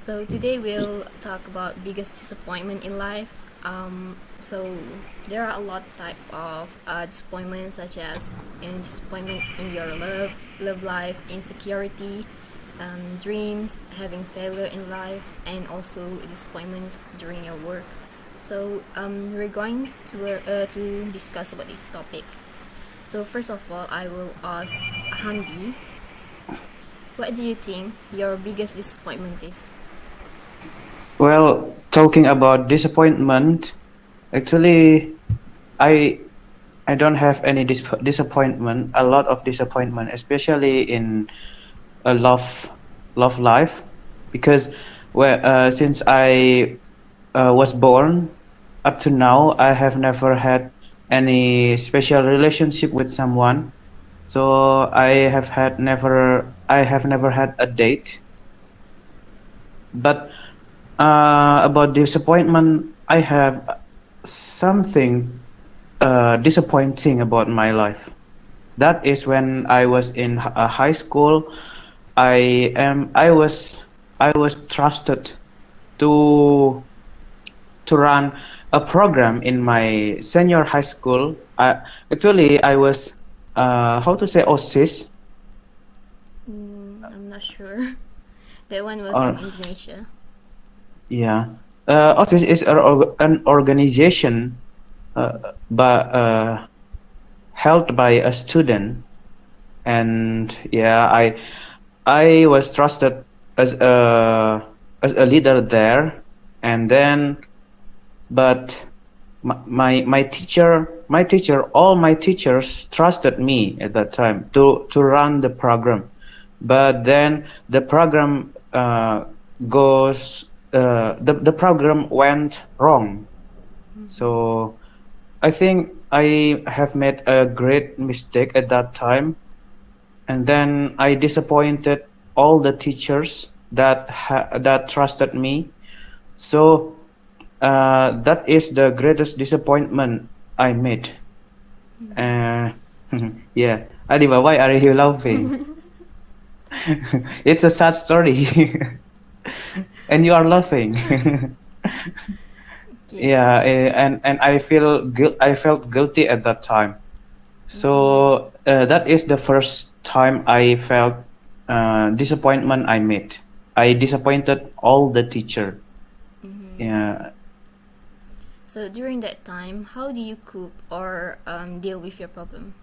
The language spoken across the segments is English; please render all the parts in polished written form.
So today we'll talk about biggest disappointment in life. So there are a lot type of disappointments, such as disappointment in your love life, insecurity, dreams, having failure in life, and also disappointment during your work. So we're going to discuss about this topic. So first of all, I will ask Hamdi, what do you think your biggest disappointment is? Well, talking about disappointment, actually, I I don't have any disappointment. A lot of disappointment, especially in a love life, because since I was born up to now, I have never had any special relationship with someone. So I have never had a date. But about disappointment, I have something disappointing about my life. That is when I was in high school. I was trusted to run a program in my senior high school. Actually, I was how to say OSIS. I'm not sure. That one was in Or Indonesia. yeah, OSIS is an organization, but held by a student. And yeah, I was trusted as a leader there. And then but my teacher all my teachers trusted me at that time to run the program. But then the program the program went wrong. So I think I have made a great mistake at that time, and then I disappointed all the teachers that trusted me. So that is the greatest disappointment I made. Uh, yeah, Adiba, why are you laughing? It's a sad story, and you are laughing. Okay. Yeah, and I felt guilty at that time. So that is the first time I felt disappointment I made. I disappointed all the teacher. Yeah, So during that time, how do you cope or deal with your problem,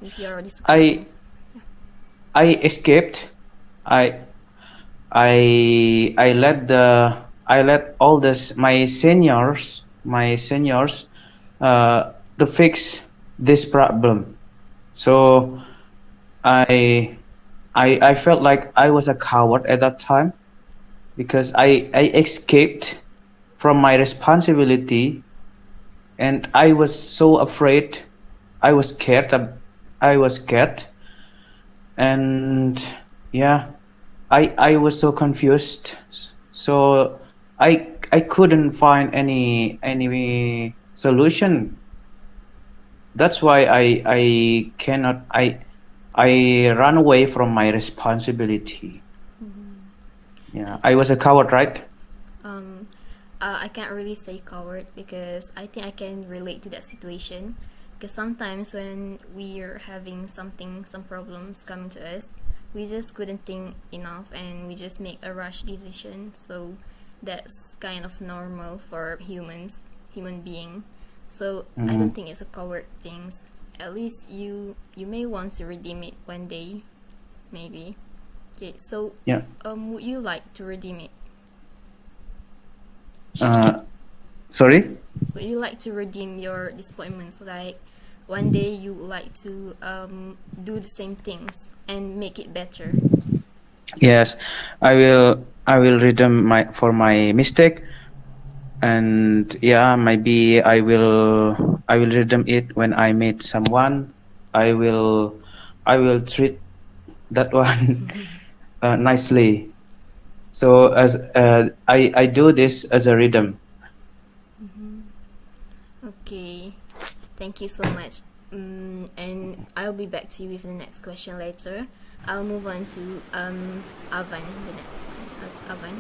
with your I disappointments? I escaped. I I let all this my seniors to fix this problem. So I I felt like I was a coward at that time, because I escaped from my responsibility, and I was so afraid. I was scared. I was scared, and yeah, I was so confused. So I couldn't find any solution. That's why I cannot I run away from my responsibility. Yeah, I Yes. was a coward, right? Um, I can't really say coward because I think I can relate to that situation. Because sometimes when we're having some problems coming to us, we just couldn't think enough and we just make a rush decision. So that's kind of normal for human being. So I Mm-hmm. don't think it's a coward thing. At least you may want to redeem it one day, maybe. Okay, so Yeah. would you like to redeem it? Uh, Sorry. Would you like to redeem your disappointments? Like one day you would like to do the same things and make it better. Yes, I will redeem my mistake, and yeah, maybe I will redeem it when I meet someone. I will I will treat that one nicely. So as I do this as a rhythm. Okay, thank you so much. And I'll be back to you with the next question later. I'll move on to Avan, the next one. Avan?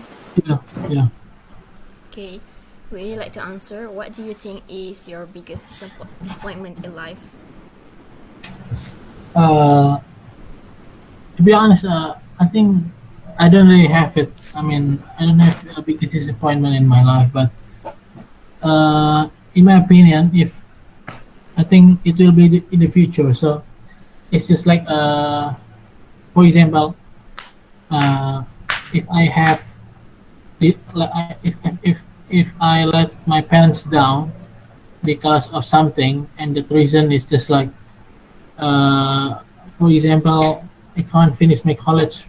Yeah, yeah. Okay, would you like to answer? What do you think is your biggest disappointment in life? Uh, to be honest, I think I don't really have it. I mean, I don't have a biggest disappointment in my life, but in my opinion, if I think it will be in the future. So it's just like, for example, uh, if I have, if I let my parents down because of something, and the reason is just like, uh, for example, I can't finish my college,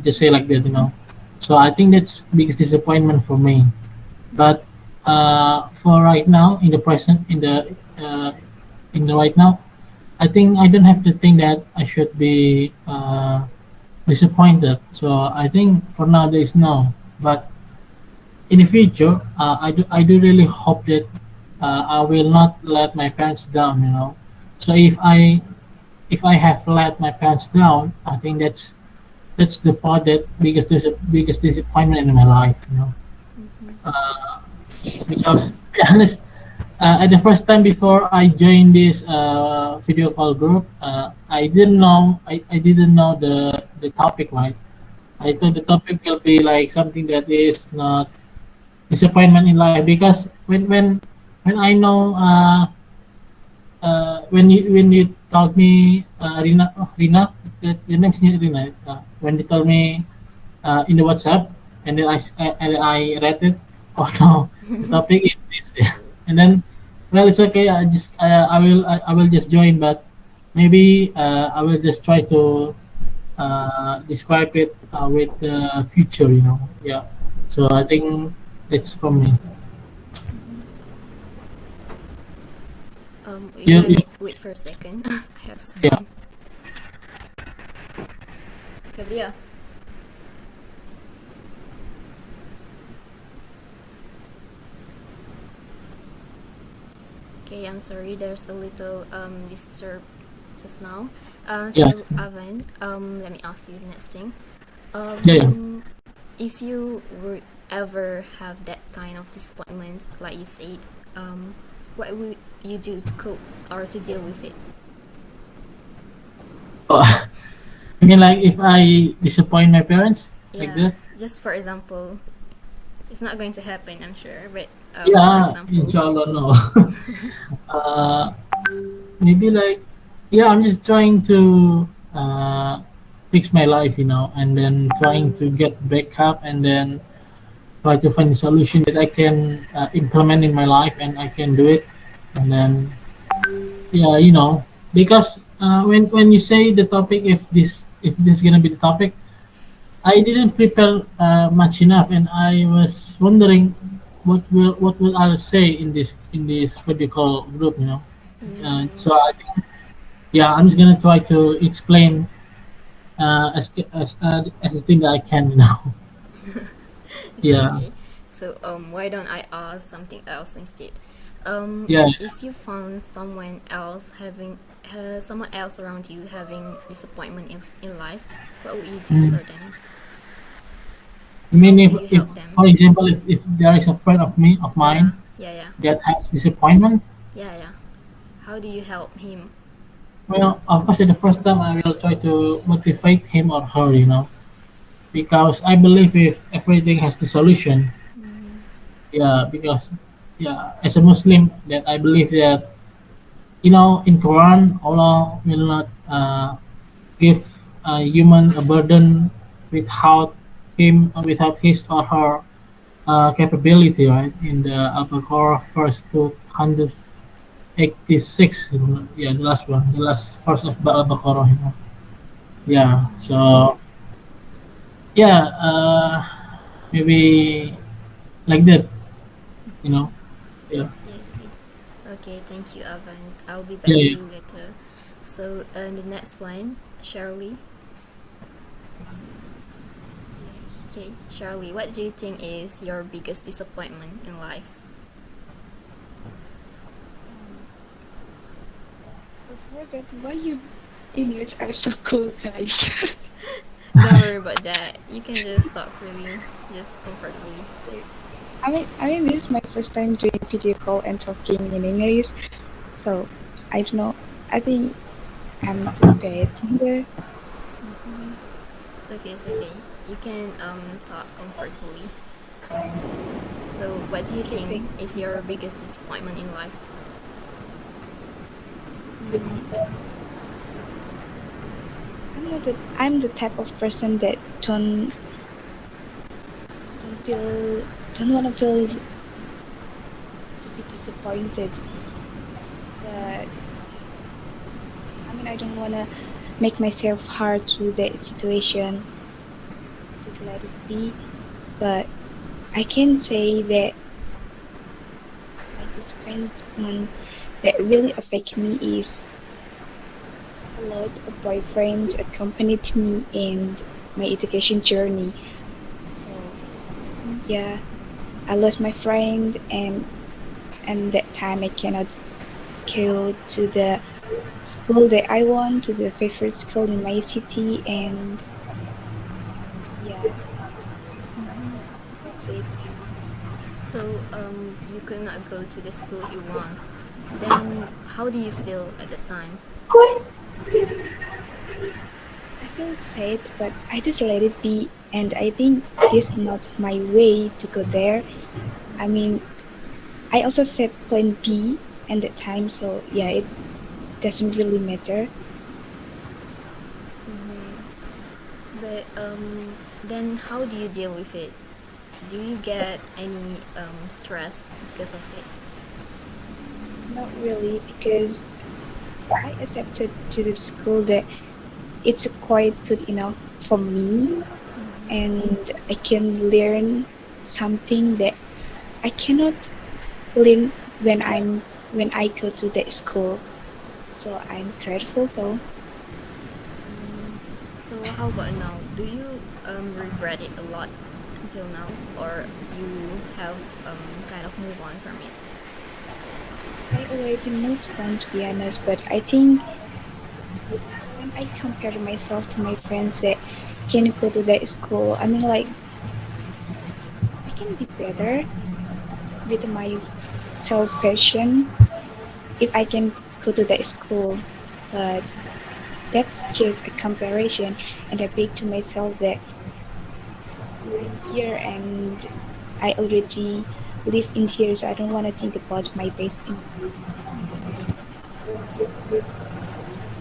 just say like that. So I think that's biggest disappointment for me. But for right now, in the present, in the right now, I think I don't have to think that I should be disappointed. So I think for now there is no. But in the future, I do really hope that I will not let my parents down. So if I have let my parents down, I think that's the part that biggest disappointment in my life. Mm-hmm. Uh, because to be honest, at the first time before I joined this video call group, I didn't know the topic, right. I thought the topic will be like something that is not disappointment in life, because when I know, when you told me, Rina, that your name's Rina, when you told me in the WhatsApp, and then I read it. Oh no, the topic is this, and then, well, it's okay. I will just join, but maybe I will just try to describe it with the future. Yeah. So I think it's for me. You You, will you, wait for a second. I have yeah. something. Gabriel. Okay, I'm sorry. There's a little disturb just now. Yeah. So Avan, let me ask you the next thing. Yeah. Yeah. If you were ever have that kind of disappointment, like you said, what would you do to cope or to deal with it? Oh, I mean, like, if I disappoint my parents like Yeah, that. just for example, it's not going to happen, I'm sure, but for Yeah, example. inshallah, no. uh, Maybe like, yeah, I'm just trying to fix my life, and then trying to get back up, and then try to find a solution that I can implement in my life, and I can do it. And then, yeah, because when you say the topic, if this gonna be the topic, I didn't prepare much enough, and I was wondering what will I say in this what you call group. Mm, So I think, yeah, I'm just gonna try to explain as the thing that I can. it's Yeah, okay. So why don't I ask something else instead? yeah. If you found someone else around you having disappointment in life, what would you do Mm. for them? I How mean, would if, you if help them? for example, if there is a friend of Yeah, mine yeah, yeah, that has disappointment, yeah, yeah. How do you help him? well, of course, at the first time I will try to motivate him or her, because I believe if everything has the solution. Mm, Yeah, because, yeah, as a Muslim, that I believe that, in Quran, Allah will not give a human a burden without without his or her capability, right? In the Al-Baqarah, verse 286, yeah, the last one, the last verse of Al-Baqarah. Yeah, so, yeah, maybe like that, you know. I Yeah, see, I see. Okay, thank you, Avan. I'll be yeah, back to yeah. you later. So, the next one, Shirley. Okay, Shirley, what do you think is your biggest disappointment in life? Before that, why you Indians are so cool, guys? Don't worry about that. You can just talk freely, just comfortably. I mean, this is my first time doing video call and talking in English, so I don't know. I think I'm the bad here. It's okay, it's okay. You can talk comfortably. So, what do you Okay, think thank. is your biggest disappointment in life? Mm, I'm the type of person that don't feel don't want to feel to be disappointed. But I mean, I don't want to make myself hard to that situation. Just let it be. But I can say that my disappointment that really affect me is a lot of boyfriends accompanied me in my education journey. So yeah, I lost my friend, and that time I cannot go to the school that I want, to the favorite school in my city, and yeah, that's it. So, you could not go to the school you want. Then, how do you feel at the time? I feel sad, but I just let it be, and I think this is not my way to go there. I mean, I also set plan B at that time, so yeah, it doesn't really matter. But then how do you deal with it? Do you get any stress because of it? Not really, because I accepted to the school that it's quite good enough for me, and I can learn something that I cannot learn when I go to that school. So I'm grateful though. So how about now? Do you regret it a lot until now, or you have kind of move on from it? I already moved on to be honest, but I think when I compare myself to my friends that can go to that school, I mean like I can be better with my self passion if I can go to that school. But that's just a comparison, and I beg to myself that I'm here and I already live in here, so I don't want to think about my best in.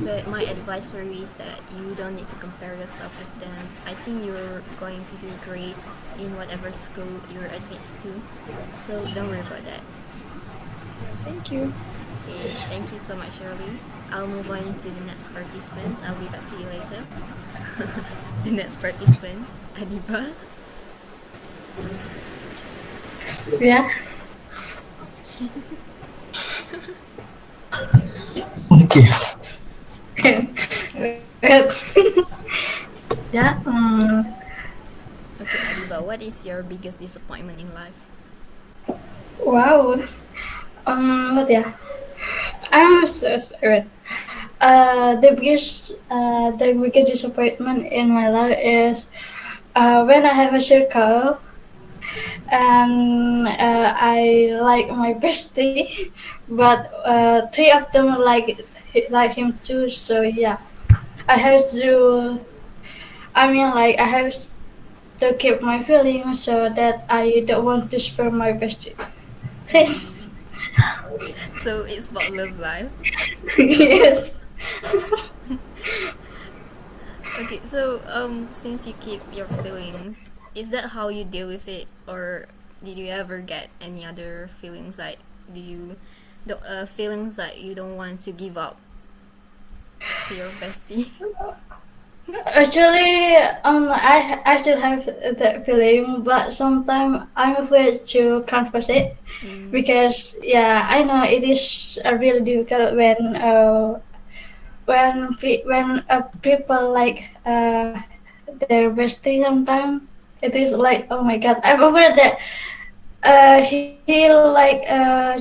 But my advice for you is that you don't need to compare yourself with them. I think you're going to do great in whatever school you're admitted to. So don't worry about that. Thank you. Okay, thank you so much, Shirley. I'll move on to the next participants. I'll be back to you later. The next participant, Adiba. Yeah. Okay. Yeah. Okay, Adiba, what is your biggest disappointment in life? Wow. But yeah, I'm so sorry. The biggest disappointment in my life is when I have a circle and I like my bestie, but three of them like him too. So yeah, I have to. I mean, like I have to keep my feelings so that I don't want to spare my bestie. Please. So it's about love life. Yes. Okay, so since you keep your feelings, is that how you deal with it, or did you ever get any other feelings like do you the feelings that you don't want to give up to your bestie? Actually, I still have that feeling, but sometimes I'm afraid to confess it because yeah, I know it is really difficult when people like their bestie. Sometimes it is like, oh my god, I'm afraid that he like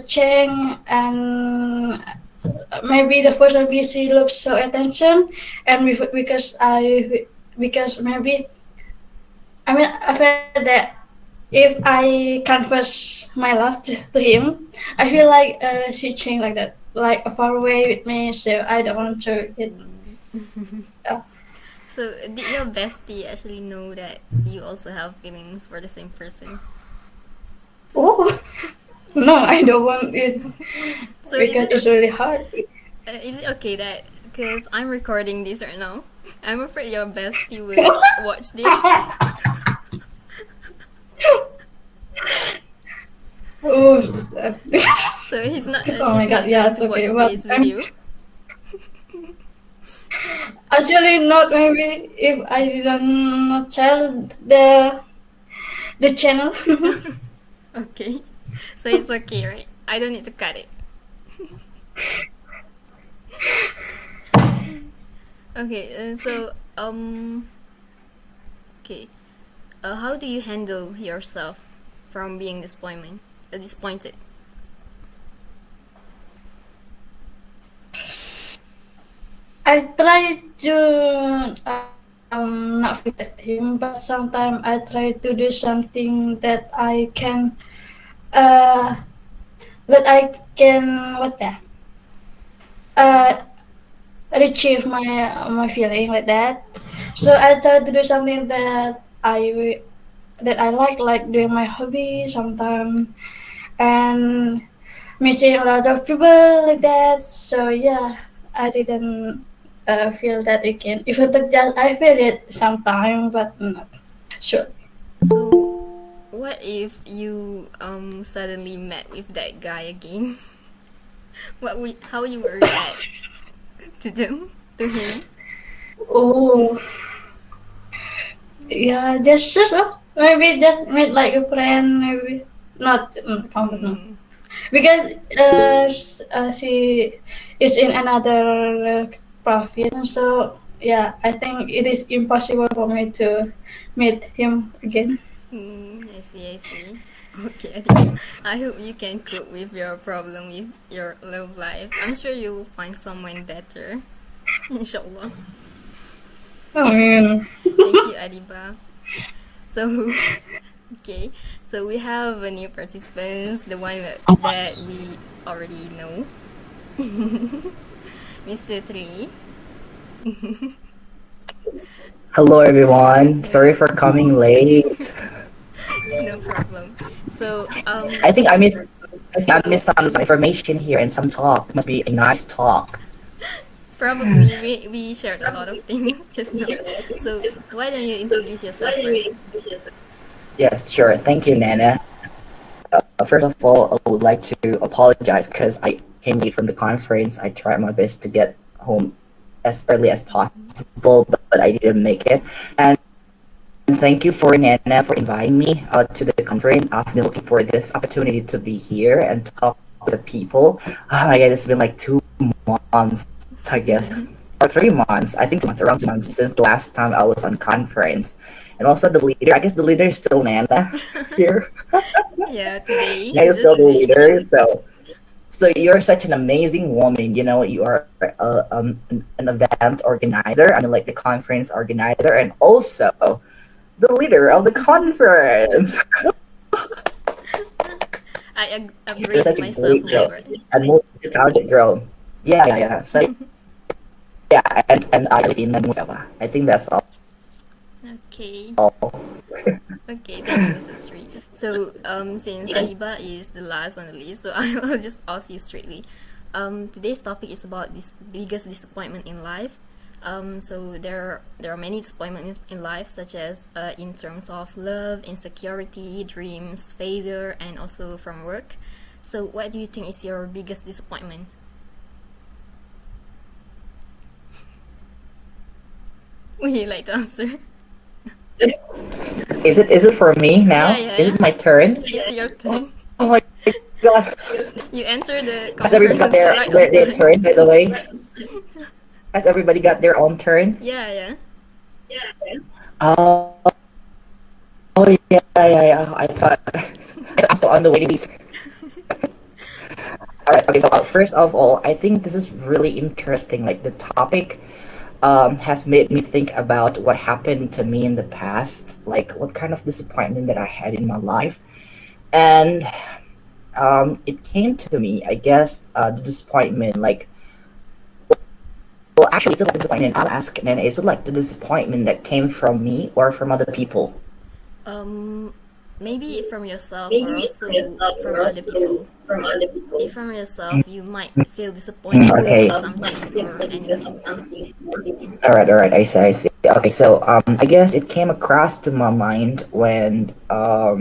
change, and maybe the first abc looks so attention, and because because maybe I felt that if I confess my love to him, I feel like she changed like that, like far away with me. So I don't want to get. So did your bestie actually know that you also have feelings for the same person? Oh no, I don't want it So because it's really hard. is it okay that because I'm recording this right now, I'm afraid your bestie will watch this. Oh, So he's not. oh my She's god, not yeah, going it's to okay. watch But this video. actually, not maybe if I didn't tell the channel. Okay. So it's okay, right? I don't need to cut it. Okay. Okay. How do you handle yourself from being disappointed? I try to not forget him, but sometimes I try to do something that I can uh what that uh retrieve my feeling like that. So I try to do something that I like doing my hobby sometimes and meeting a lot of people like that. So yeah, I didn't feel that again. Even though just I feel it sometimes, but not sure. So, what if you suddenly met with that guy again? How you would react to him? Oh, yeah, just maybe just meet like a friend, maybe not no. Because she is in another province, so yeah, I think it is impossible for me to meet him again. I see, I see. Okay, Adiba. I hope you can cope with your problem with your love life. I'm sure you'll find someone better. Inshallah. I mean, Thank you, Adiba. So, okay. So we have a new participants, the one that we already know. Mr. Tri. Hello everyone. Sorry for coming late. No problem. So, I think I missed some information here and some talk. Must be a nice talk. probably we shared a lot of things just now. So why don't you introduce yourself first? Yes, sure. Thank you, Nana. First of all, I would like to apologize because I came late from the conference. I tried my best to get home as early as possible, but I didn't make it. And thank you for Nana for inviting me to the conference. I've been looking for this opportunity to be here and talk with the people. Oh my god, it's been like 2 months, I guess, or 3 months. I think 2 months, around 2 months since the last time I was on conference. And also the leader. I guess the leader is still Nana here. Yeah, today. Yeah, you're Just still the today. leader. So you're such an amazing woman. You know, you are an event organizer. I mean, like the conference organizer, and also the leader of the conference. I You're upgrade such a myself great girl later. and multi-talented girl. Yeah. So yeah, and I really know. I think that's all. Okay. Okay, thank you, Mrs. Sri. So, since Adiba is the last on the list, so I'll just ask you straightly. Today's topic is about this biggest disappointment in life. So there are many disappointments in life, such as in terms of love, insecurity, dreams, failure, and also from work. So, what do you think is your biggest disappointment? Would you like to answer? Is it for me now? Yeah. Is it my turn? It's your turn. Oh my god! You enter the Has everybody got conference right on their time. turn? By the way, has everybody got their own turn? Yeah. Oh, yeah. I thought I'm still on the waiting list. All right. Okay. So first of all, I think this is really interesting. Like the topic has made me think about what happened to me in the past, like what kind of disappointment that I had in my life. And it came to me, I guess, the disappointment, like, well, actually, is it like the disappointment? I'll ask, and then is it like the disappointment that came from me or from other people? Um, Maybe from yourself or also from other people. If from yourself, you might feel disappointed because Okay. of something or anything. All right, I see. Okay, so I guess it came across to my mind when I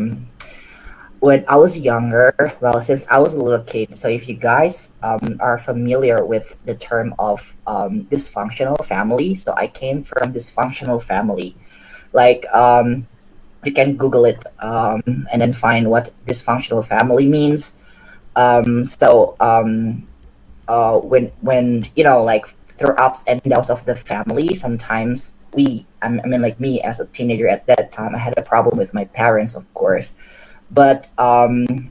was younger. Well, since I was a little kid, so if you guys are familiar with the term of dysfunctional family, so I came from dysfunctional family. Like you can Google it and then find what dysfunctional family means. When like through ups and downs of the family, sometimes I mean, like me as a teenager at that time, I had a problem with my parents, of course, but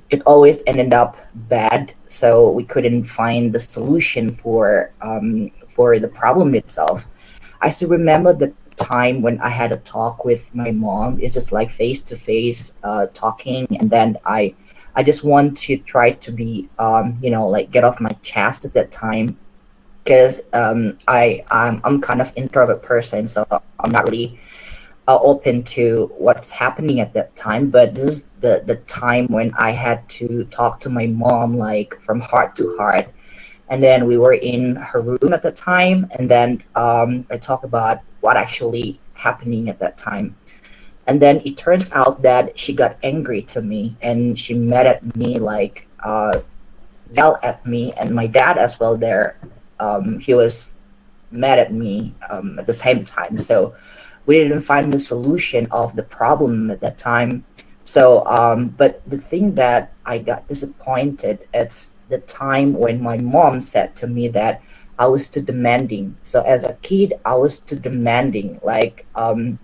it always ended up bad. So we couldn't find the solution for the problem itself. I still remember the time when I had a talk with my mom. It's just like face to face talking, and then I just want to try to be like get off my chest at that time, because I'm kind of introvert person, so I'm not really open to what's happening at that time. But this is the time when I had to talk to my mom, like from heart to heart. And then we were in her room at the time, and then I talked about what actually happening at that time. And then it turns out that she got angry to me, and she mad at me, like yelled at me, and my dad as well there. He was mad at me at the same time. So we didn't find the solution of the problem at that time. So, but the thing that I got disappointed, it's the time when my mom said to me that I was too demanding. So as a kid, I was too demanding. Like, I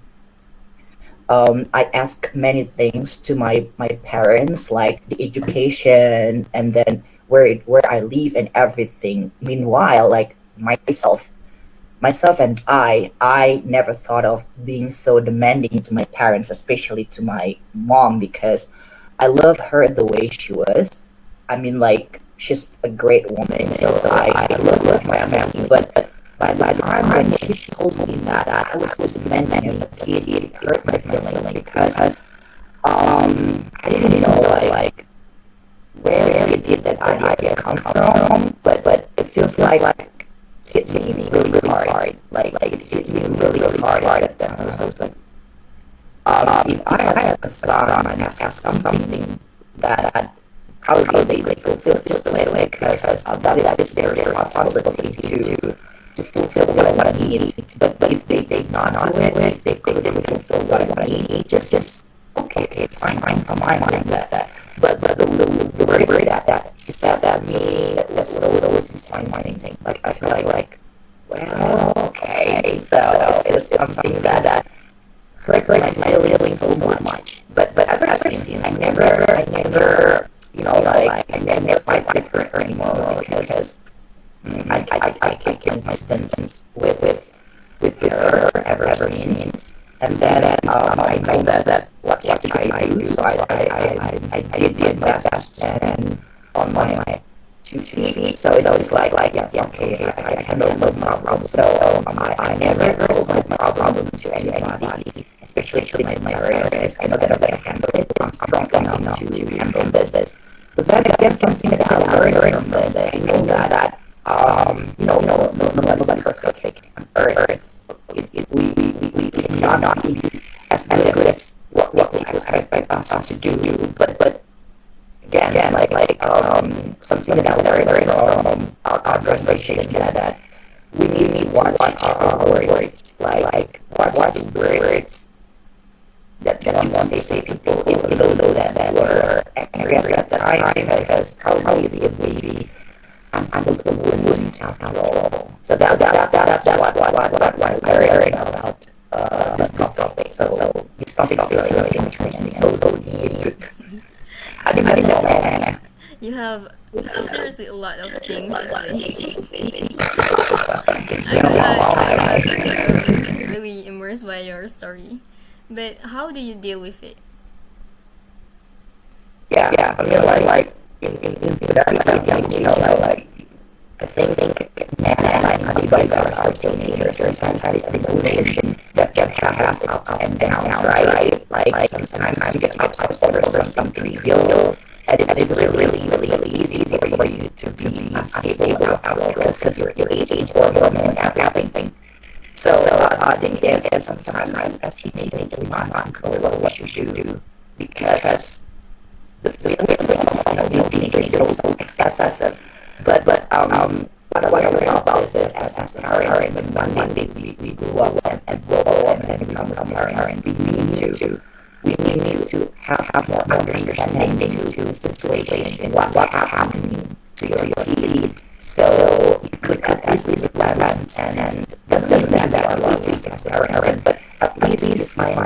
asked many things to my parents, like the education, and then where I live and everything. Meanwhile, like myself and I never thought of being so demanding to my parents, especially to my mom, because I love her the way she was. I mean, like, she's a great woman, so I love my family. But by the time when she told me that I was just demanding as a kid, it hurt my feeling, because I didn't know, like where it did that idea come from. But it feels like hit me really hard. Like it hit me really hard at that time. So, if I had a son and asked something that probably they fulfill this way, because that is their responsibility to fulfill what I need. But if they did not do it, if they couldn't fulfill what I need, just okay, fine, with that. But the words that she said that me, that was always disappointing. Like, I feel like well, okay, so it's something that hurt my feelings so much. But ever since, I never, like, I never fight with her anymore, because I can't distance with her ever since. And then I know that what I do, so I did my best and on my 2 feet. So it's like yeah, okay, I handle no problem. So I never told my problem to anybody, especially my parents. I know that I can handle it. I'm strong enough to handle this. But then again, something that I learned from this, I know that nobody's perfect on Earth. We cannot be as good as what people expect us to do. But again, something that I learned from our conversation, that we need to watch our words, like watch the words that you want to say people, even though that were angry at the time, because probably be a baby. I'm a little woman after all. So that's what I learned about this topic. So this topic is really interesting. So deep. I didn't know. You have seriously a lot of things to say. It's I'm been a glad, long I'm time. glad. Really immersed by your story. But how do you deal with it? Yeah. I mean, like in very young, like I think Nana and I, you guys are still teenagers. Sometimes the emotion that has ups and downs, right? Like sometimes you get upset over something you feel, and it's really easy for you to be unstable without because your age or hormone everything. So I think is sometimes as teenagers we not control what you should do because the feeling of teenagers is so excessive. But what I learned about this is as parents, when one day we grew up and grow up and become parents, we need to have more understanding to the situation, what happening to your kid. So you could at least plan and doesn't mean that our love is as a parent, but at least find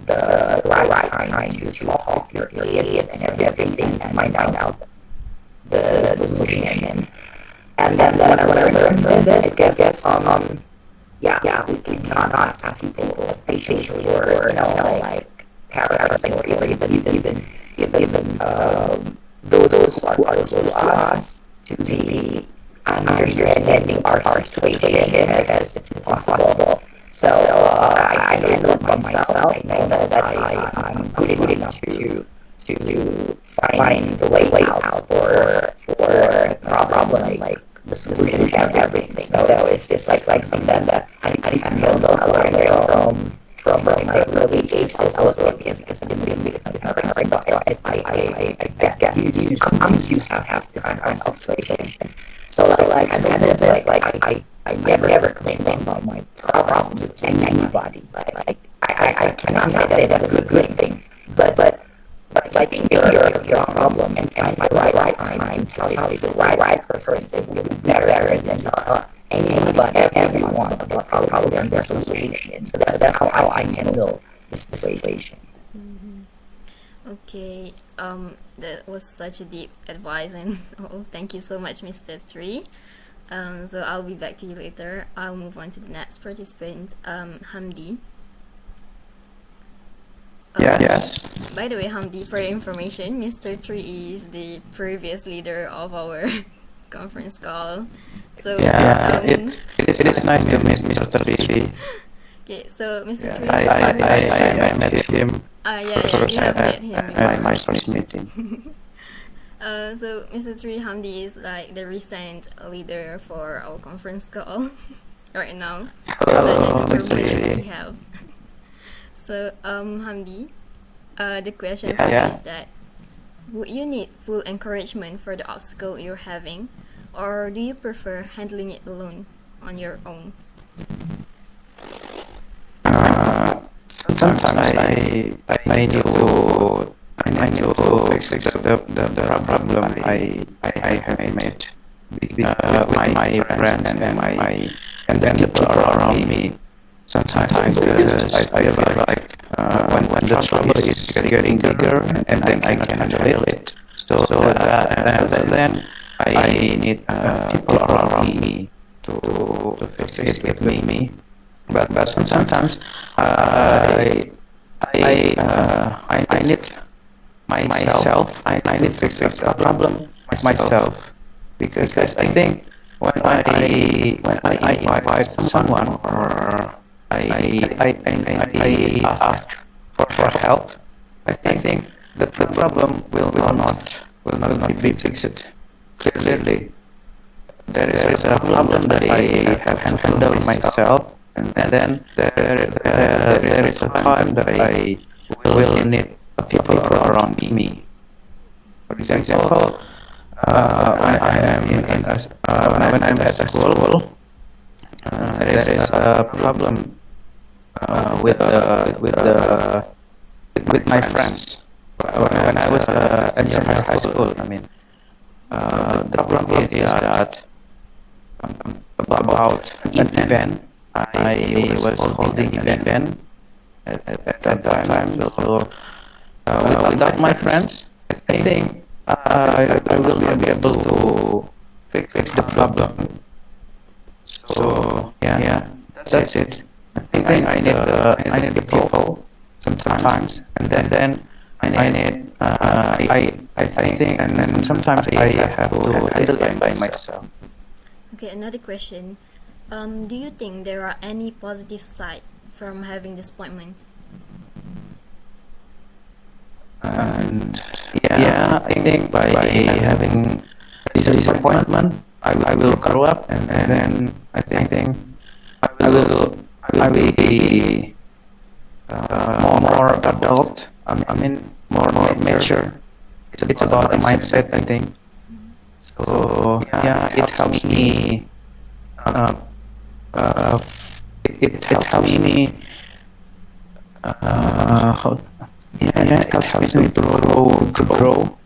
the right time to talk to your kid and everything and find out the solution. And then when I learned this, I guess yeah, we cannot ask people, especially or like parents or even those who are close to us to be understanding our situation as it's impossible. So I know about myself. I know that I'm good enough to find the way out for a problem like the solution and everything. So it's just like something that I know those learned from my early age. I was lucky because I didn't really become a parent. So I get you sometimes you have different kinds of situation. So like I managed like I never complained about my problems with anybody. Like I cannot say that is a good thing, but I think your problem and find my right time, tell you the right person that will be better than anybody, everyone about problem and their solution. So that's how I handle this situation. Okay, that was such a deep advice, and oh, thank you so much, Mr. Three. So I'll be back to you later. I'll move on to the next participant, Hamdi. Yes. By the way, Hamdi, for your information, Mr. Three is the previous leader of our conference call. So it is nice to meet Mr. Three. okay, so Mr. Three, I met him. yeah, you have met him before. At my first meeting. So Mr. Three, Hamdi is like the recent leader for our conference call right now. Hello, The Mr. privilege Three. we have. So Hamdi, the question Yeah, for yeah. you is that would you need full encouragement for the obstacle you're having, or do you prefer handling it alone on your own? Sometimes I need to fix the problem I have made with my friends and and the people around me. Sometimes because I feel like when the trouble is getting bigger and then I can handle it. So then I need people around me to fix it with me. But sometimes I need myself. I need to fix the problem myself because I think when I invite someone or I ask for help, I think the problem will not be fixed clearly. There is a problem that I have handled myself, and then there is a time that I will need people around me. For example, when I am when I'm at school, there is a problem with my friends. When I was at senior high school, I mean, the problem is that about an event. I was holding an event at that time. So without my friends, I think I will not be able to fix the problem. So that's it. I think I need the people sometimes, and then I need I think, and then sometimes I have to handle it by myself. Okay, another question. Do you think there are any positive side from having disappointment? And yeah, I think by having this disappointment, I will grow up, and then I think I will be more adult. I mean more mature. It's about the mindset, I think. So yeah, it helps me. Uh, uh, it helps me. How, yeah, it helps me to grow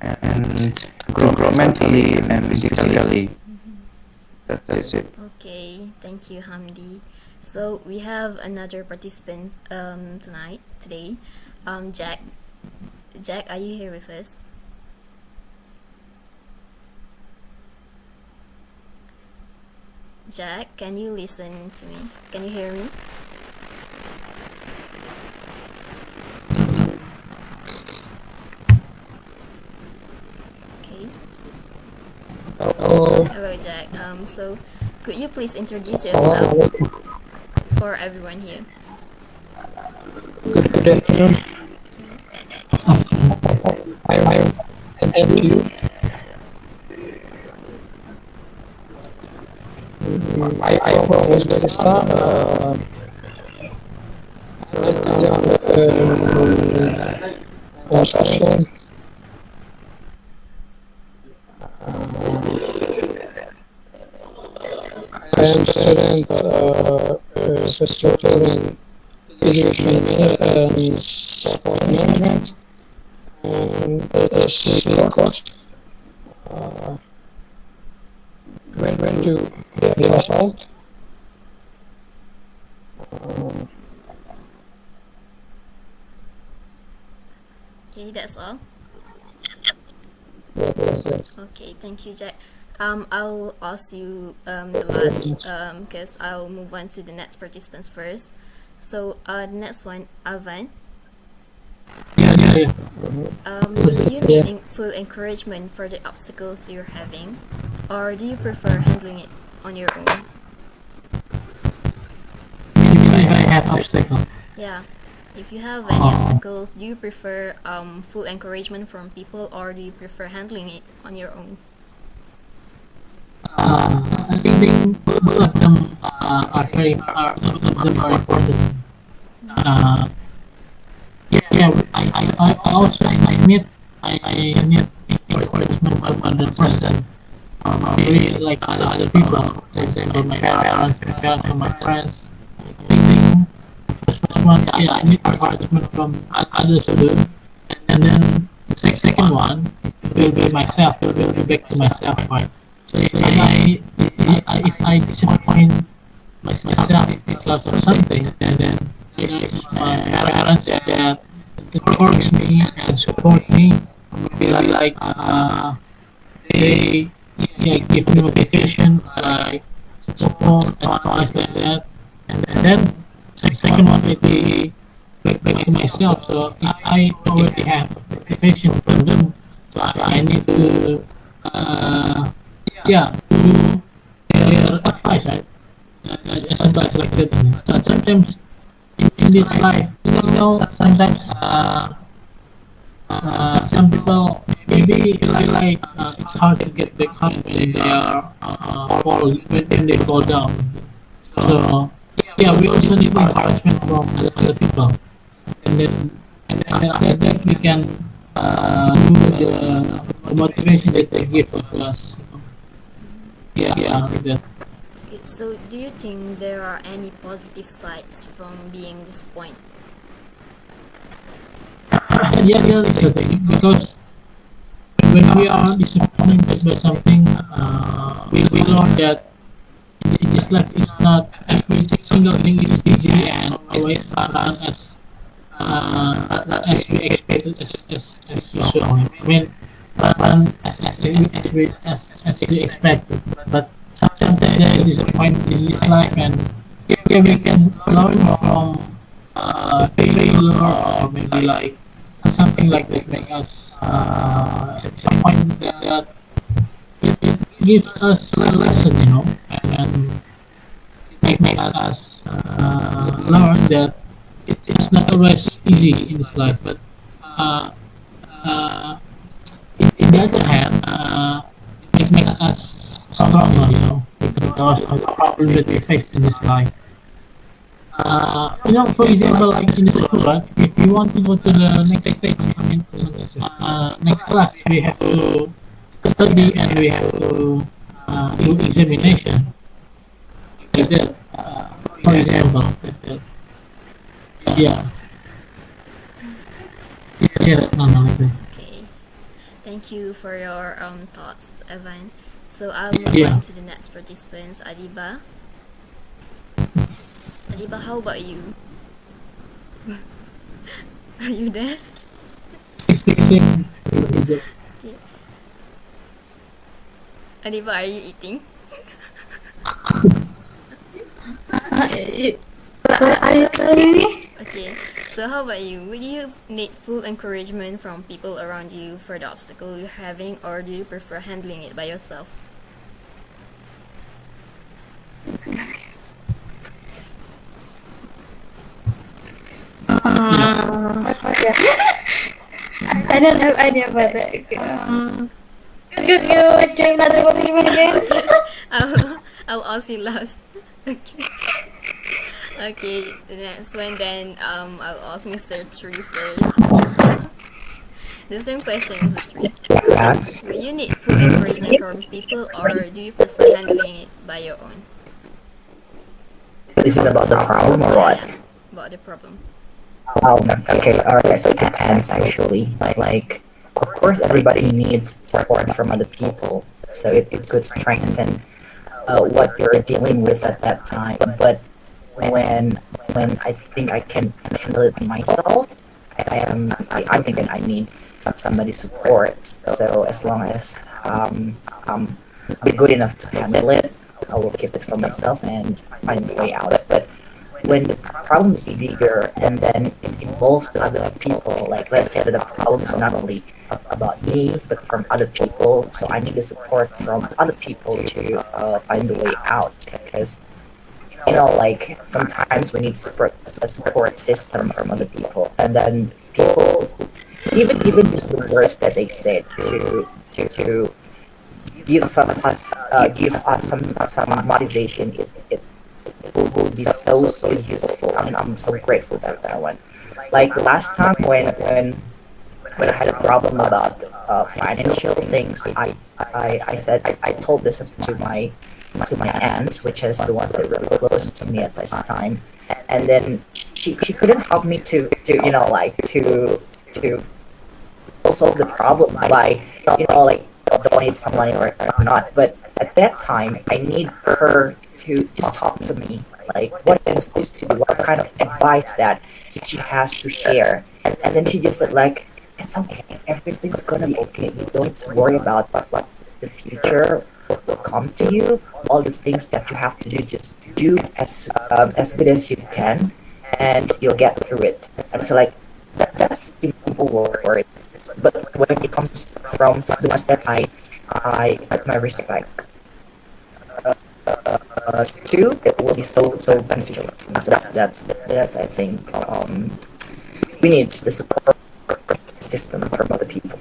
and grow mentally and physically. That's it. Okay, thank you, Hamdi. So we have another participant today. Jack. Jack, are you here with us? Jack, can you listen to me? Can you hear me? Okay. Hello, Jack. So could you please introduce yourself for everyone here? Good afternoon. And you? I'm from Uzbekistan. Right now, construction. I am student studying education and sport management and HSC course. Went to the assault. Okay, that's all. Okay, thank you, Jack. I'll ask you the last because I'll move on to the next participants first. So the next one, Alvan. Yeah. Do you need full encouragement for the obstacles you're having, or do you prefer handling it on your own? If I have obstacle. Yeah. If you have any obstacles, do you prefer full encouragement from people, or do you prefer handling it on your own? I think both of them are both of them are important. I also need encouragement from other person. Maybe like other people, say from my parents, from my friends. I think first one, yeah, I need encouragement from others too, and then the second one will be myself. Will be back to myself, right? So if I disappoint myself because of something, and then my parents that encourage me and support me, maybe like they give me motivation, like support, advice like that, and then second one will be back to myself. So if I already have motivation from them, so I need to do their advice, right? Advice like that. So sometimes in this life, sometimes some people maybe feel like it's hard to get back up when they are when they fall down. So yeah, we also need encouragement from other people, and then after that we can do the motivation that they give to us. Yeah, like that. Okay, so do you think there are any positive sides from being disappointed? Yeah, it's okay. Because when we are disappointed by something, we learn that in this life it's not every single thing is easy and always run as we expected as usual. I mean, run as we expected. But sometimes there is disappointment in this life, and yeah, we can learn from failure, or maybe like something like that make us disappointed, that it gives us a lesson, and it makes us learn that it's not always easy in this life, but uh, uh, in the other hand, it makes us stronger, because of the problem that we face in this life. For example, like in the school, right? If you want to go to the next stage, I mean, next class, we have to study and we have to do examination. Like that, for example, yeah, yeah, no, no, like that. Okay. Thank you for your thoughts, Evan. So I'll move Yeah. on to the next participants, Adiba. Adiba, how about you? Are you there? Fixing. Adiba, are you eating? Are you telling me? Okay. So how about you? Would you need full encouragement from people around you for the obstacle you're having, or do you prefer handling it by yourself? Okay. I don't have idea about that. Could you check another participant again? I'll ask you last. Okay. Okay, the next one then I'll ask Mr. Tree first. The same question, Mr. Tree. Yes. Will you need full encouragement from people, or do you prefer handling it by your own? Is it about the problem or what? Yeah, about the problem. Okay, alright, so it depends actually. Like, of course, everybody needs support from other people, so it could strengthen what you're dealing with at that time. But when I think I can handle it myself, I think that I need somebody's support. So as long as I'm good enough to handle it, I will keep it for myself and find a way out. But when the problem is bigger and then it involves other people, like let's say that the problem is not only about me but from other people, so I need the support from other people to find the way out, because like sometimes we need a support system from other people, and then people, even just the words that they said to give us some motivation, it will be so useful. I mean, I'm so grateful for that one. Like last time when I had a problem about financial things, I said I told this to my aunt, which is the ones that were really close to me at this time, and then she couldn't help me to solve the problem by like donate some money or not. But at that time, I need her to just talk to me, like what I'm supposed to do, what kind of advice that she has to share, and then she just said like, it's okay, everything's gonna be okay. You don't need to worry about what the future will come to you. All the things that you have to do, just do as good as you can, and you'll get through it. And it's like that's simple words, but when it comes from the ones that I put my respect to, it will be so beneficial. So that's I think we need the support system from other people.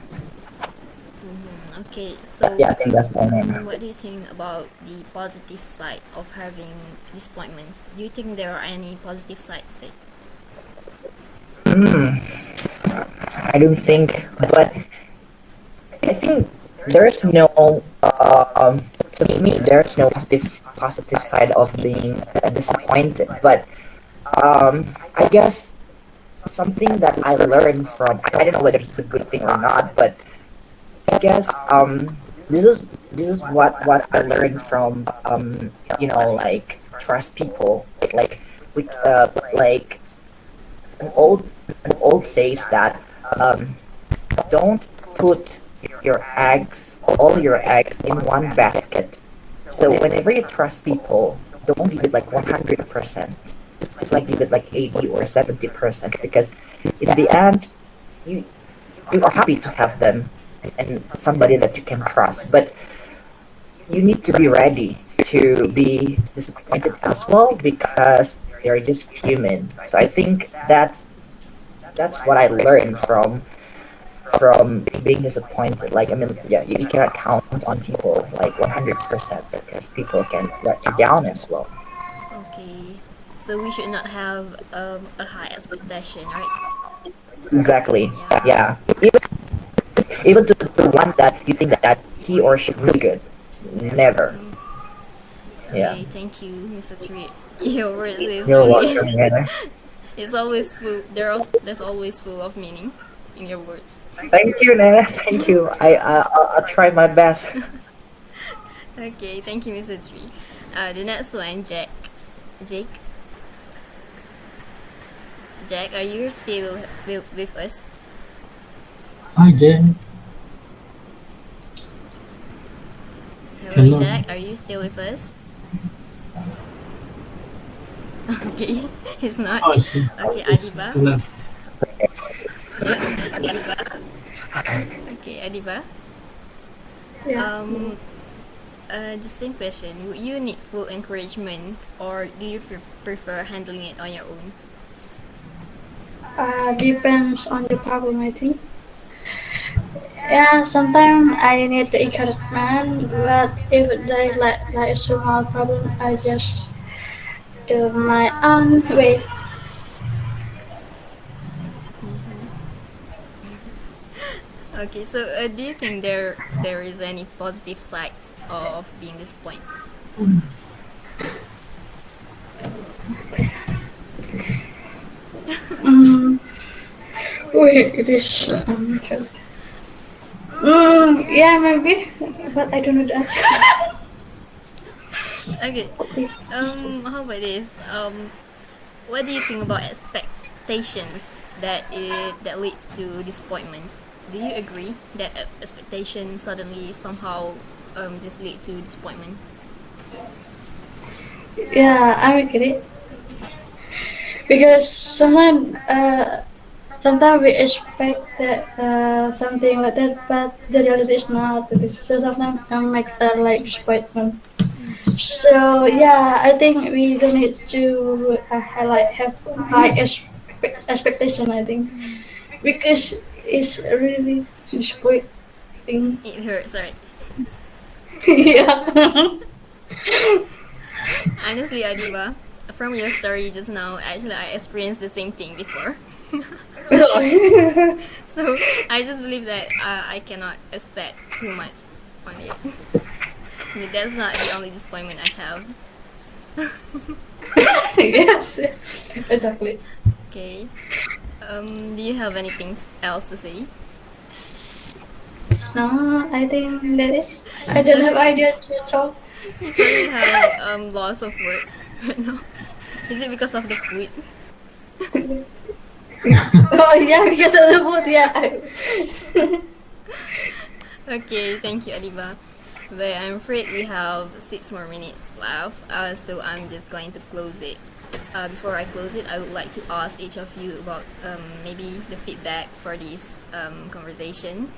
Okay, so Yeah, I think that's all. what do you think about the positive side of having disappointment? Do you think there are any positive side of it? I don't think, but I think there's no to me there's no positive side of being disappointed. But I guess something that I learned from, I don't know whether it's a good thing or not, but I guess this is what I learned from like trust people, like with like an old says that don't put all your eggs in one basket. So whenever you trust people, don't give it like 100%. It's like give it like 80 or 70%, because in the end, you you are happy to have them and somebody that you can trust, but you need to be ready to be disappointed as well, because they're just human. So I think that's what I learned from being disappointed. Like, I mean, yeah, you cannot count on people like 100%, because people can let you down as well. Okay. So we should not have a high expectation, right? Exactly. Yeah. Yeah. Even to the one that you think that he or she really good. Never. Yeah. Okay, thank you, Mr. Tree. Your words is You're really welcome, Hannah. it's always full. There's always full of meaning in your words. Thank you, Nana. Thank you. I'll try my best. Okay, thank you, Mr. Tree. The next one, Jake. Jack, are you still with us? Hi, Jen. Hello, Hello. Jack. Are you still with us? Okay, he's not. Oh, she. Okay, Adiba. Hello. Yeah, Adiba. Okay, Adiba. Yeah. The same question. Would you need full encouragement, or do you prefer handling it on your own? Depends on the problem, I think. Yeah, sometimes I need the encouragement, but if there is like a small problem, I just do my own way. Okay, so do you think there is any positive sides of being disappointed? Mm, wait, it is. Yeah, maybe, but I don't know the answer. Okay. How about this? What do you think about expectations that leads to disappointment? Do you agree that expectations suddenly somehow just lead to disappointment? Yeah, I agree. Because sometimes we expect that something like that, but the reality is not. So sometimes I make like disappointment. So yeah, I think we don't need to have high expectation. I think because it's really disappointing. It hurts, right? Yeah. Honestly, Adiba, from your story just now, actually I experienced the same thing before. So I just believe that I cannot expect too much on it. But that's not the only disappointment I have. Yes, exactly. Okay. Do you have anything else to say? No, I think that is. I don't have idea to talk. You suddenly have loss of words right now. Is it because of the food? Oh yeah, because of the food. Yeah. Okay, thank you, Adiba. But I'm afraid we have 6 more minutes left, so I'm just going to close it. Before I close it, I would like to ask each of you about maybe the feedback for this conversation.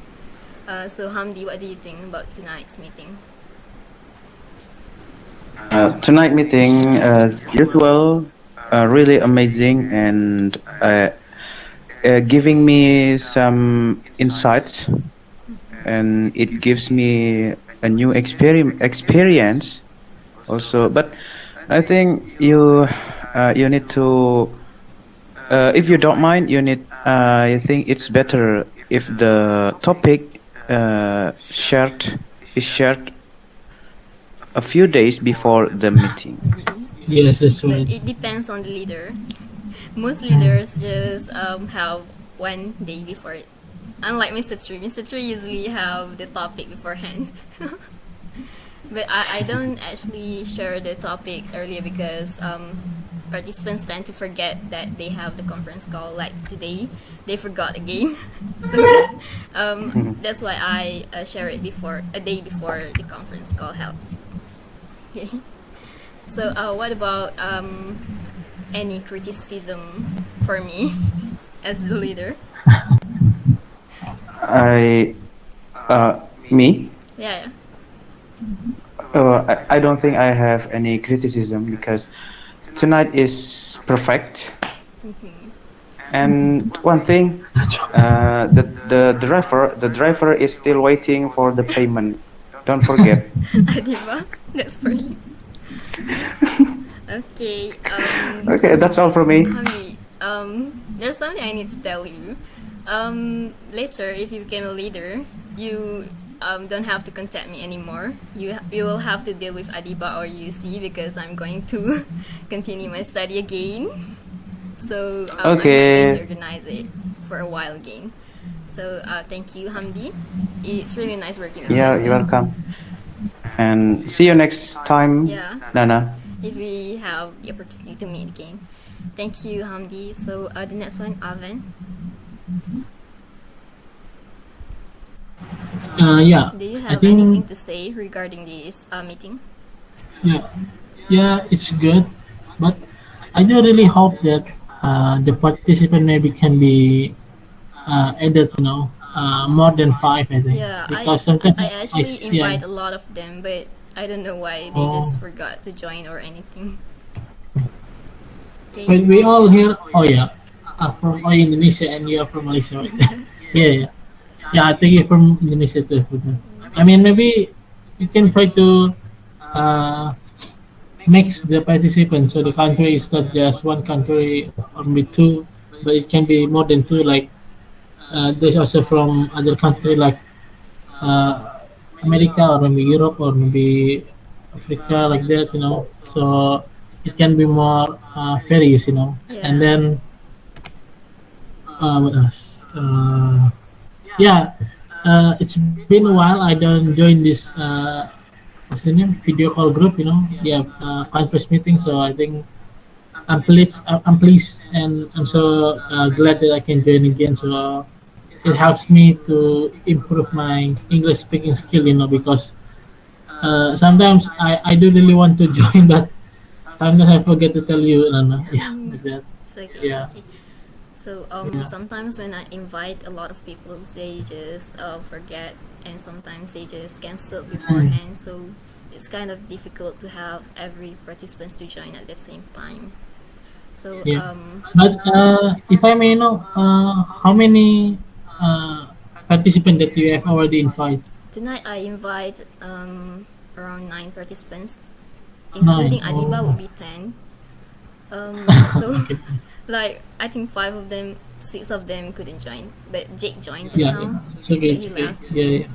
So Hamdi, what do you think about tonight's meeting? Tonight meeting, as usual, really amazing and giving me some insights, and it gives me a new experience also. But I think you need to, if you don't mind, I think it's better if the topic is shared a few days before the meetings. Yes, that's But right. it depends on the leader. Most leaders just have one day before it. Unlike Mr. Tree. Mr. Tree usually have the topic beforehand. But I don't actually share the topic earlier because participants tend to forget that they have the conference call. Like today, they forgot again. So that's why I share it before a day before the conference call held. Okay. So, what about any criticism for me as the leader? I me. Yeah, I don't think I have any criticism because tonight is perfect. And one thing, the driver is still waiting for the payment. Don't forget. Adiba, that's for you. Okay. Okay, that's all from me. Hamdi, there's something I need to tell you. Later, if you became a leader, you don't have to contact me anymore. You will have to deal with Adiba or UC because I'm going to continue my study again. So I'm not going to Okay. organize it for a while again. So thank you, Hamdi. It's really nice working with you Yeah, as you're well. welcome. And see you next time, Yeah, Nana. if we have the opportunity to meet again. Thank you, Hamdi. So the next one, Avan. Yeah, Do you I have anything think to say regarding this meeting? yeah, yeah, it's good, but I do really hope that the participant maybe can be added, more than five, I think, Yeah, I because sometimes I actually yeah, invite a lot of them, but I don't know why they just oh, forgot to join or anything. Okay. but we all here, oh yeah, are from Indonesia and you are from Malaysia, right? Yeah, yeah, yeah. I think you're from Indonesia too. I mean, maybe you can try to uh, mix the participants, so the country is not just one country or maybe two, but it can be more than two. Like there's also from other country like uh, America or maybe Europe or maybe Africa like that, So it can be more ferries, and Yeah. then what else? Yeah, it's been a while. I don't join this what's the name video call group, Yeah, conference meeting. So I think I'm pleased, and I'm so glad that I can join again. So it helps me to improve my English speaking skill, because sometimes I do really want to join, but sometimes I forget to tell you, yeah, Mm, like that. it's okay. It's Yeah, okay. So yeah. sometimes when I invite a lot of people, they just forget, and sometimes they just cancel Mm, beforehand. So it's kind of difficult to have every participants to join at the same time. So yeah. But if I may know, how many participants that you have already invited? tonight I invite around 9 participants, Nine. including Adiba would Oh, be 10. So okay. like I think 5 of them, 6 of them couldn't join, but Jake joined just Yeah, now, it's okay. but It's he okay. left. Yeah, yeah.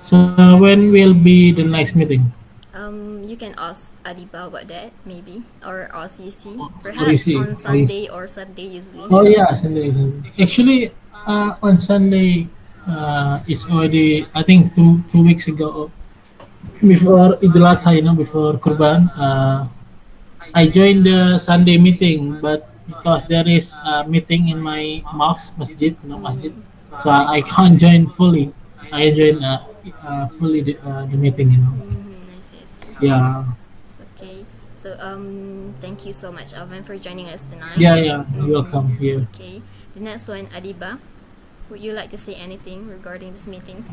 So when will be the next meeting? You can ask Adiba about that maybe, or ask UC, Oh, you perhaps see. on Oh, you see. Sunday or Saturday usually. Oh yeah, Sunday. Actually, on Sunday, it's already I think two weeks ago before Idul Adha, before Kurban. I joined the Sunday meeting, but because there is a meeting in my mosque, masjid, masjid, Mm-hmm. so I can't join fully. I join fully the meeting, Mm-hmm. I see. I see. Yeah, It's okay. So thank you so much, Alvin, for joining us tonight. yeah, yeah. You're Mm-hmm. welcome here. Okay. The next one, Adiba. Would you like to say anything regarding this meeting?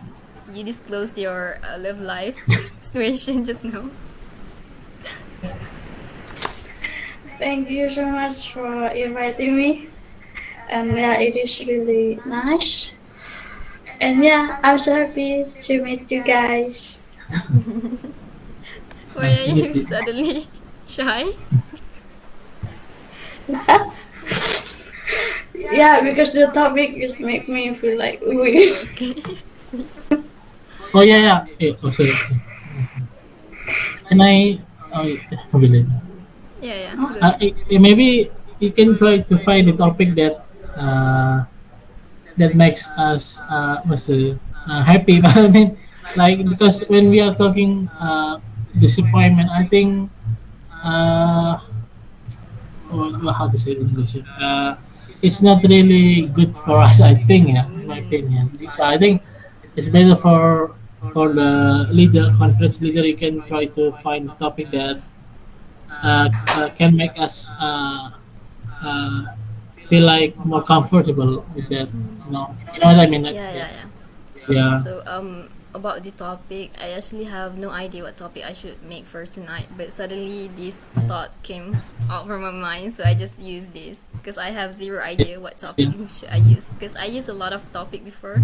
You disclosed your love life situation just now. Thank you so much for inviting me. And yeah, it is really nice. And yeah, I'm so happy to meet you guys. Why Nice are to meet you you. suddenly shy? Yeah, because the topic is make me feel like weird. Okay. See? Oh yeah, yeah. Oh, sorry. Can I? Oh, yeah, really. Yeah, yeah. Good. Maybe you can try to find a topic that that makes us what's the happy. But I mean, like because when we are talking disappointment, I think uh, how to say it in English? It's not really good for us. I think, yeah, in my opinion. So I think it's better for the leader, conference leader. You can try to find a topic that can make us uh, feel like more comfortable with that. You know what I mean? Like, Yeah, yeah, yeah, yeah. yeah, So about the topic, I actually have no idea what topic I should make for tonight, but suddenly this thought came out from my mind, so I just used this because I have zero idea what topic yeah, should I use because I used a lot of topic before,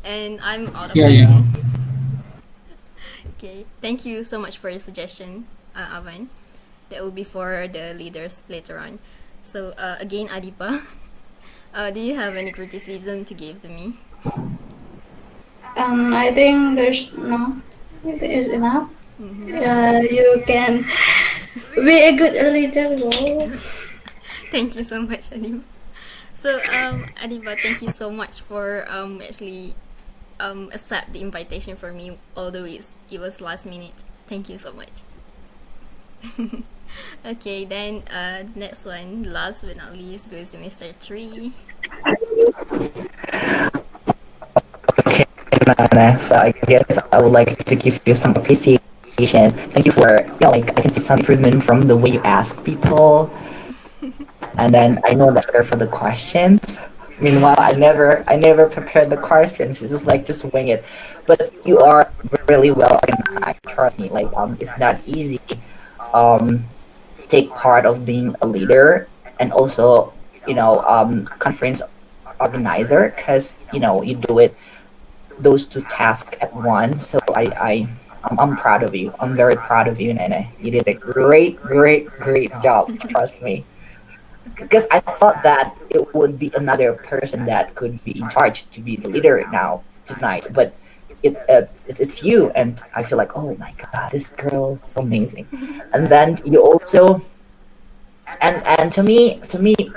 and I'm out of yeah, yeah. idea. Okay, thank you so much for your suggestion, Avan. That will be for the leaders later on. So again, Adipa, do you have any criticism to give to me? I think there's no. It is enough. Mm-hmm. You can be a good leader, bro. Thank you so much, Adipa. So, Adiba, thank you so much for actually accept the invitation for me, although it was last minute. Thank you so much. Okay, then the next one, last but not least, goes to Mr. Tree. Okay, Nana. So I guess I would like to give you some appreciation. Thank you for, like I can see some improvement from the way you ask people, and then I know better for the questions. Meanwhile, I never prepared the questions. It's just like just wing it. But you are really well organized. Trust me. Like it's not easy. Um, take part of being a leader and also conference organizer because you do it those two tasks at once. So I'm proud of you. I'm very proud of you, Nene. You did a great job. Trust me. Because I thought that it would be another person that could be in charge to be the leader now tonight, but it's you, and I feel like, oh my god, this girl is so amazing. And then you also, and to me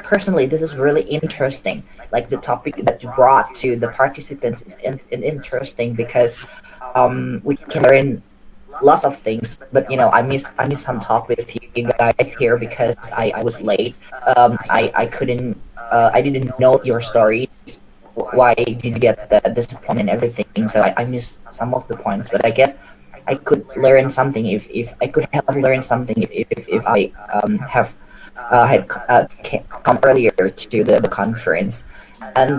personally, this is really interesting. Like the topic that you brought to the participants is interesting because we can learn lots of things, but I miss some talk with you guys here because I was late. I couldn't I didn't know your story. Why did you get the disappointment and everything? So I missed some of the points, but I guess I could learn something if I could have learned something if I have had come earlier to the conference. And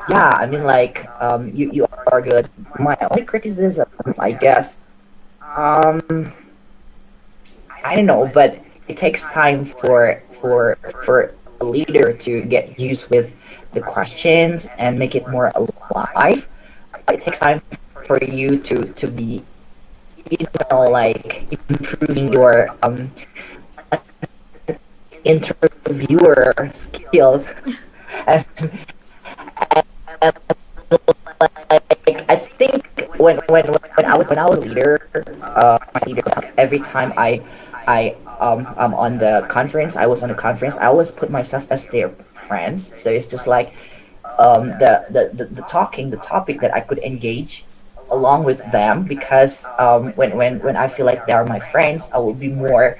yeah, I mean, like, you are good. My only criticism, I guess, um, I don't know, but it takes time for a leader to get used with the questions and make it more alive. It takes time for you to be, like improving your interviewer skills. And, and like I think when I was leader, leader, every time I'm on the conference, I was on the conference. I always put myself as their friends. So it's just like the talking, the topic that I could engage along with them because when I feel like they are my friends, I will be more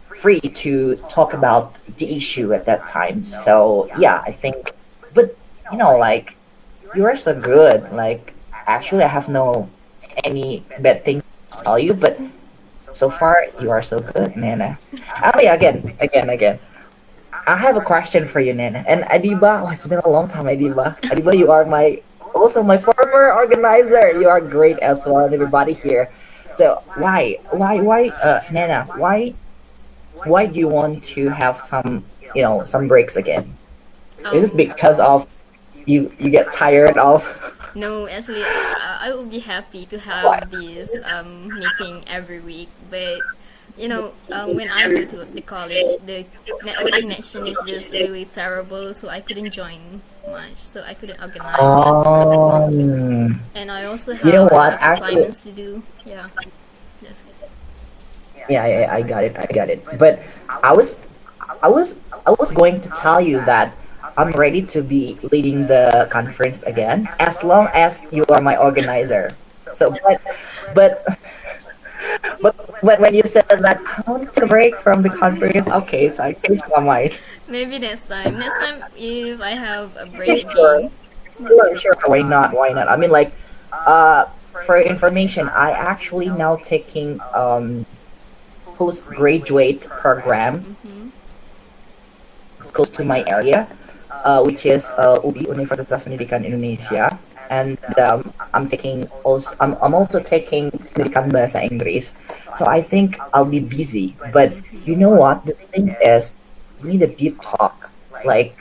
free to talk about the issue at that time. So yeah, I think, but like you are so good. Like actually, I have no any bad things to tell you, but so far you are so good, Nana. Oh yeah, again. I have a question for you, Nana. And Adiba, oh, it's been a long time, Adiba. Adiba, you are my former organizer. You are great as well, and everybody here. So Nana? Why do you want to have some breaks again? Is it Um, because of you get tired of? no, actually, I will be happy to have this meeting every week, but when I go to the college, the network connection is just really terrible, so I couldn't join much, so I couldn't organize it for that long. Um, And I also you know have a lot what? of Actually, assignments to do. Yeah, that's it. yeah, I got it. I got it. But I was, I was going to tell you that I'm ready to be leading the conference again, as long as you are my organizer. So, but, when you said that I want to take a break from the conference, okay, so I changed my mind. Maybe next time. Next time, if I have a break Sure, again. sure. Why not? Why not? I mean, like, uh, for information, I actually now taking postgraduate program close to my area, which is UBI Universitas Pendidikan Indonesia, and I'm also taking Pendidikan Bahasa Inggris. So I think I'll be busy. But you know what? The thing is, we need a deep talk. Like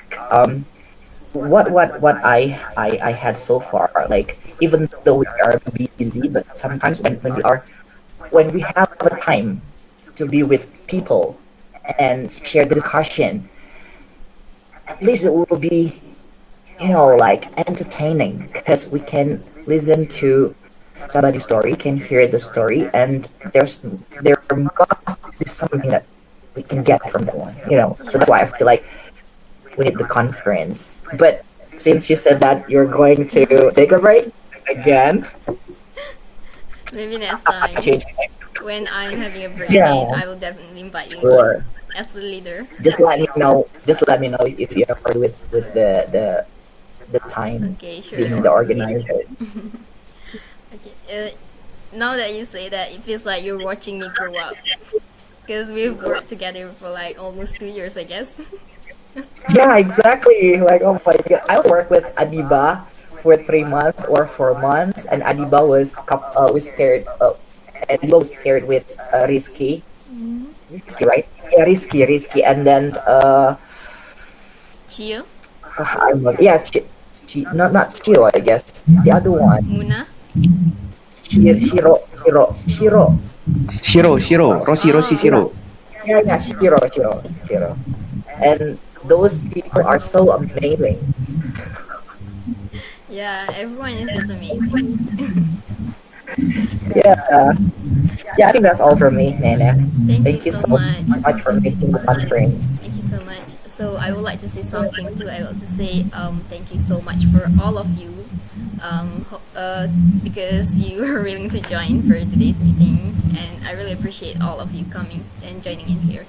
what I had so far. Like even though we are busy, but sometimes when we have the time to be with people and share the discussion, at least it will be, like entertaining because we can listen to somebody's story, can hear the story, and there must be something that we can get from that one. So that's why I feel like we need the conference. But since you said that you're going to take a break again, Maybe next I time change my when I'm having a break, Yeah. I will definitely invite you Sure. as a leader. Just let me know. Just let me know if you're with the time Okay, sure. being the organizer. Okay. Now that you say that, it feels like you're watching me grow up. Because we've worked together for like almost 2 years, I guess. Yeah, exactly. Like, oh my god, I also worked with Adiba for 3 months or 4 months, and Adiba was paired with Rizky. Rizky, right? Yeah, Rizky, and then Chio, yeah, not Chio, I guess. The other one, Muna. Shiro. Rossi, Shiro. Yeah, Shiro. And those people are so amazing. Yeah, everyone is just amazing. Yeah, I think that's all from me, Nana. Thank you so much. For making the conference. Thank you so much. So I would like to say something too. I would also say thank you so much for all of you, because you were willing to join for today's meeting, and I really appreciate all of you coming and joining in here.